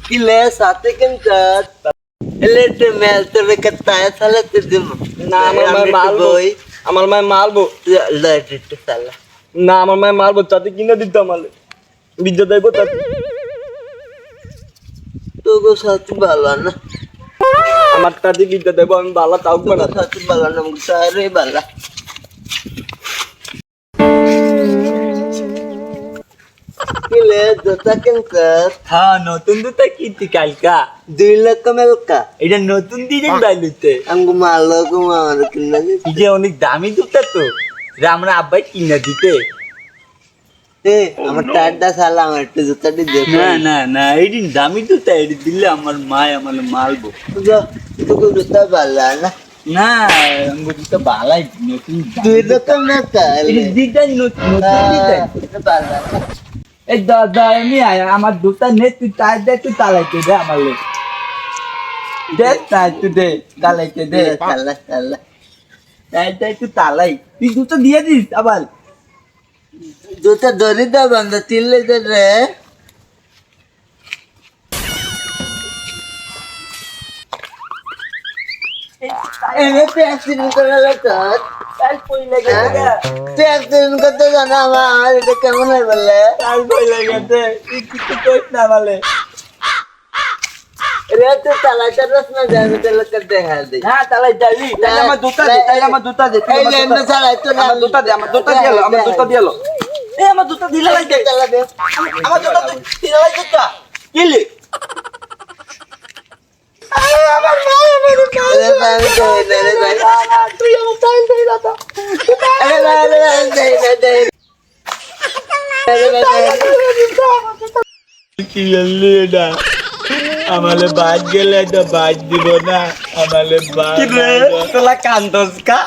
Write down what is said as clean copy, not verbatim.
কিলে সাথে কেনকাত এলেতে মেল তোরে কতায় সালাতে দিম না আমার মায় মারবো আমার মায় মারবো লাইটে সালা না আমার মায় মারবো তাতে কিনে দিত আমালে বিদ্যা দেবো তাতে তো গো সাথে ভালো না আমার তাতে বিদ্যা দেবো আমি বালা তাও তো না সাথে ভালো না মুসারে ভালো কিলে জোতা কেনকাত হ্যাঁ নতুন দুটা কিনছি কালকা 2 লাখ মেলকা এটা নতুন ডিজাইন বাইলুতে আমগো মালো গো আমার কিনা এই যে অনেক দামি দুটা তো এটা আমরা আব্বাই কিনা দিতে এ আমার টাড্ডা সালা আমার একটু জুতাটি দে না না না এই দামি দুটা এটা দিলে আমার মায় আমার মারবো তো জুতা ভালো না না আমার দুটা বালাই নতুন 2 লাখ মেলকা ডিজাইন নতুন ডিজাইন এটা ভালো এই দাদা এমনি আমার দুটা নে তুই তাই দে তুই তালাইতে দে আমার লোক দে তাই তুই দে তালাইতে দে সালা সালা তাই তাই তুই তালাই তুই দুটো দিয়ে দিস আবার জুতা ধরি দা বান্দা তিলে দে রে এনে অ্যাক্সিডেন্ট করে লাগত তাই কই লাগে তুই অ্যাক্সিডেন্ট করতে জানা আমার এটা কেমন হয় বলে তাই কই লাগে তুই কিছু কইস না বলে রে তো তালাটা রস না যাবে তাহলে করতে হ্যাঁ দে না তালাই যাবি তাই আমার দুটা দে তাই আমার দুটা দে এই যে এমনি চালাই তো আমার দুটা দে আমার দুটা দিয়ে আমার দুটা দিয়ে এই আমার দুটা দিলে লাগে চালা দে আমার দুটা দিলে লাগে কা কিলি আমার মা আমার রে ভাই দে রে ভাই তুই আমার টাইম দে দাদা আরে ভাই দে দে কি গেলি এটা আমালে বাদ গেলে তো বাদ দিব না আমালে বাদ তোলা কান্দস কা